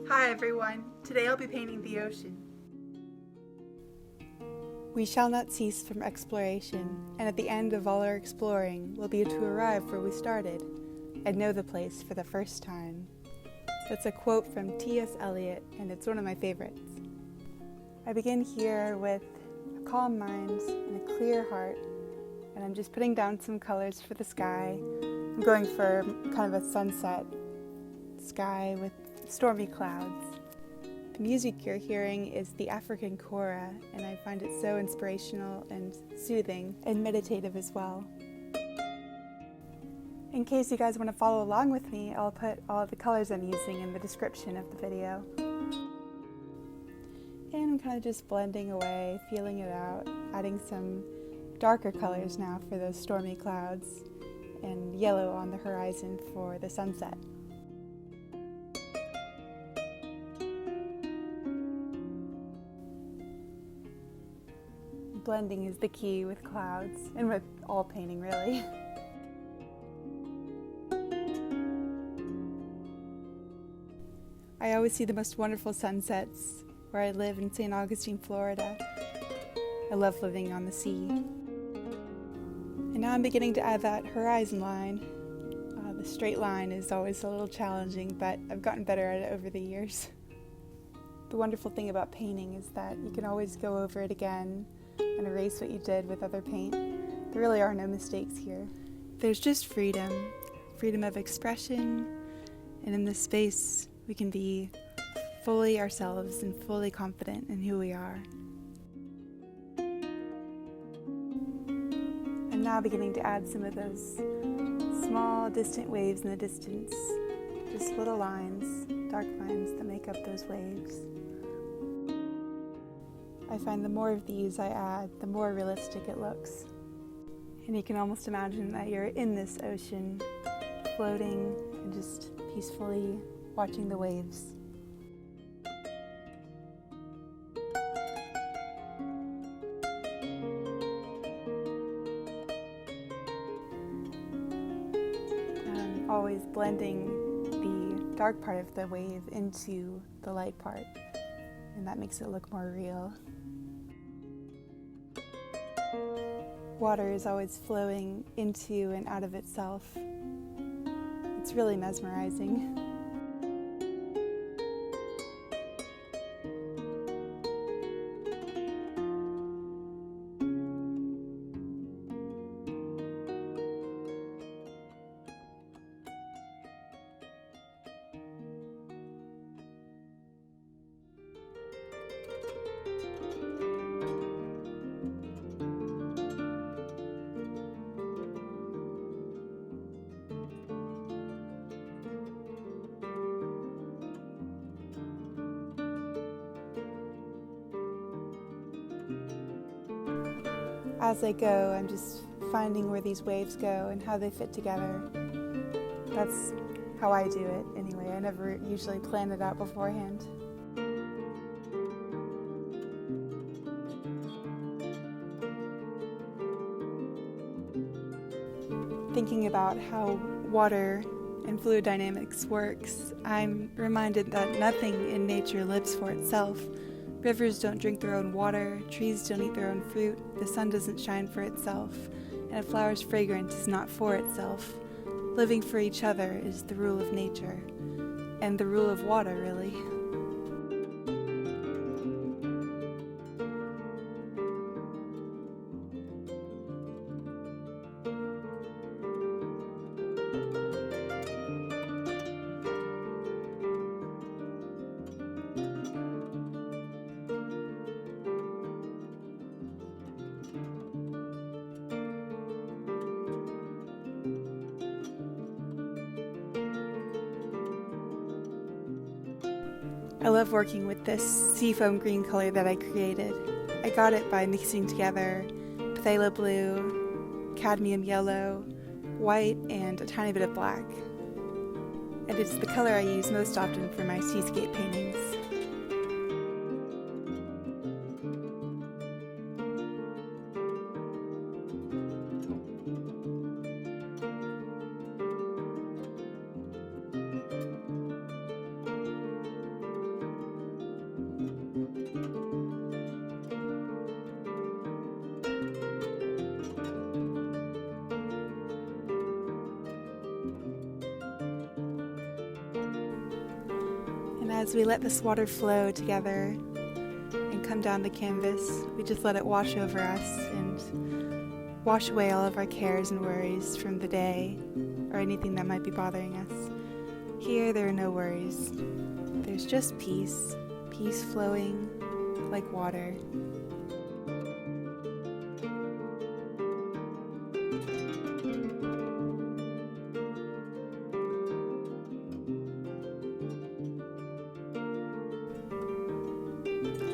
Hi everyone, today I'll be painting the ocean. We shall not cease from exploration, and at the end of all our exploring will be to arrive where we started, and know the place for the first time. That's a quote from T.S. Eliot, and it's one of my favorites. I begin here with a calm mind and a clear heart, and I'm just putting down some colors for the sky. I'm going for kind of a sunset sky with stormy clouds. The music you're hearing is the African Kora, and I find it so inspirational and soothing and meditative as well. In case you guys want to follow along with me, I'll put all of the colors I'm using in the description of the video. And I'm kind of just blending away, feeling it out, adding some darker colors now for those stormy clouds, and yellow on the horizon for the sunset. Blending is the key with clouds, and with all painting really. I always see the most wonderful sunsets where I live in St. Augustine, Florida. I love living on the sea. And now I'm beginning to add that horizon line. The straight line is always a little challenging, but I've gotten better at it over the years. The wonderful thing about painting is that you can always go over it again and erase what you did with other paint. There really are no mistakes here. There's just freedom of expression, and in this space we can be fully ourselves and fully confident in who we are. I'm now beginning to add some of those small distant waves in the distance, just little lines, dark lines that make up those waves. I find the more of these I add, the more realistic it looks. And you can almost imagine that you're in this ocean, floating and just peacefully watching the waves. I'm always blending the dark part of the wave into the light part, and that makes it look more real. Water is always flowing into and out of itself. It's really mesmerizing. As I go, I'm just finding where these waves go and how they fit together. That's how I do it anyway. I never usually plan it out beforehand. Thinking about how water and fluid dynamics works, I'm reminded that nothing in nature lives for itself. Rivers don't drink their own water, trees don't eat their own fruit, the sun doesn't shine for itself, and a flower's fragrance is not for itself. Living for each other is the rule of nature, and the rule of water, really. I love working with this seafoam green color that I created. I got it by mixing together Pthalo Blue, Cadmium Yellow, white, and a tiny bit of black. And it's the color I use most often for my seascape paintings. And as we let this water flow together and come down the canvas, we just let it wash over us and wash away all of our cares and worries from the day or anything that might be bothering us. Here, there are no worries. There's just peace, peace flowing like water.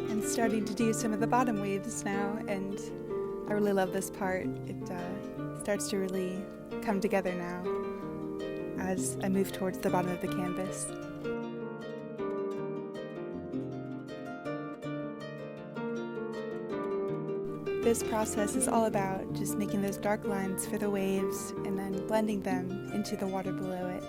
I'm starting to do some of the bottom waves now, and I really love this part. It starts to really come together now as I move towards the bottom of the canvas. This process is all about just making those dark lines for the waves and then blending them into the water below it.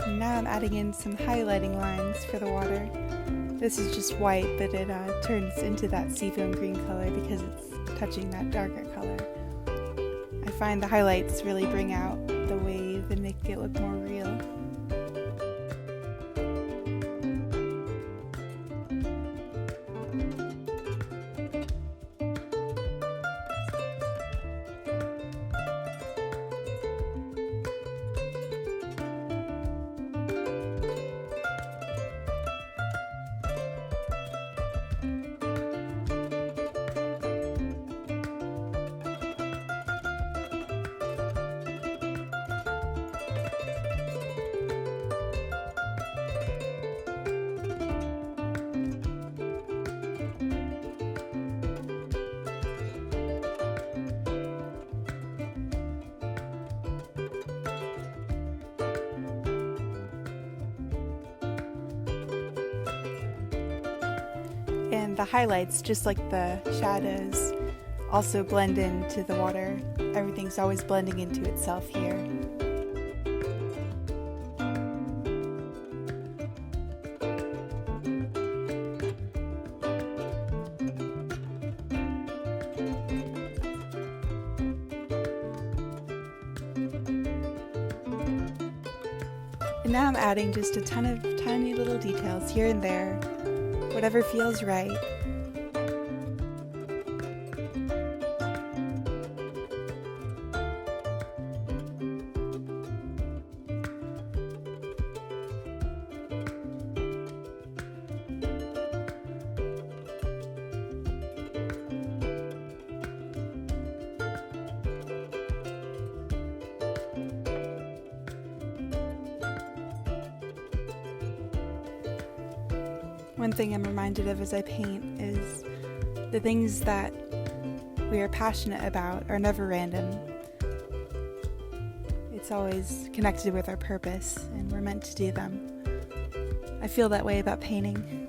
And now I'm adding in some highlighting lines for the water. This is just white, but it turns into that seafoam green color because it's touching that darker color. I find the highlights really bring out the wave and make it look more real. And the highlights, just like the shadows, also blend into the water. Everything's always blending into itself here. And now I'm adding just a ton of tiny little details here and there, whatever feels right. One thing I'm reminded of as I paint is the things that we are passionate about are never random. It's always connected with our purpose, and we're meant to do them. I feel that way about painting.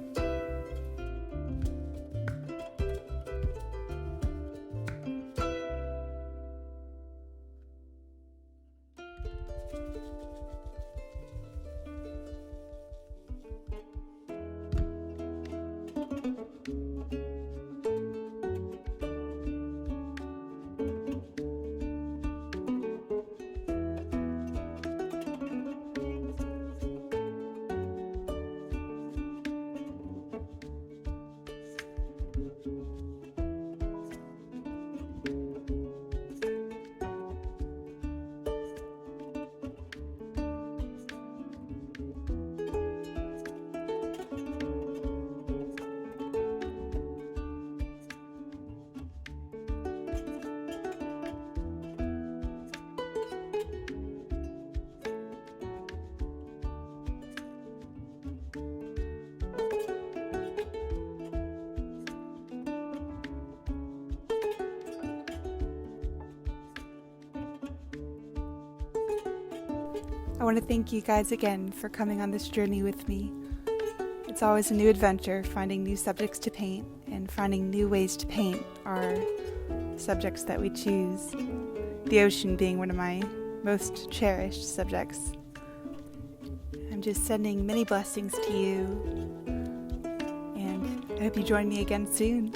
I want to thank you guys again for coming on this journey with me. It's always a new adventure, finding new subjects to paint and finding new ways to paint our subjects that we choose. The ocean being one of my most cherished subjects. I'm just sending many blessings to you, and I hope you join me again soon.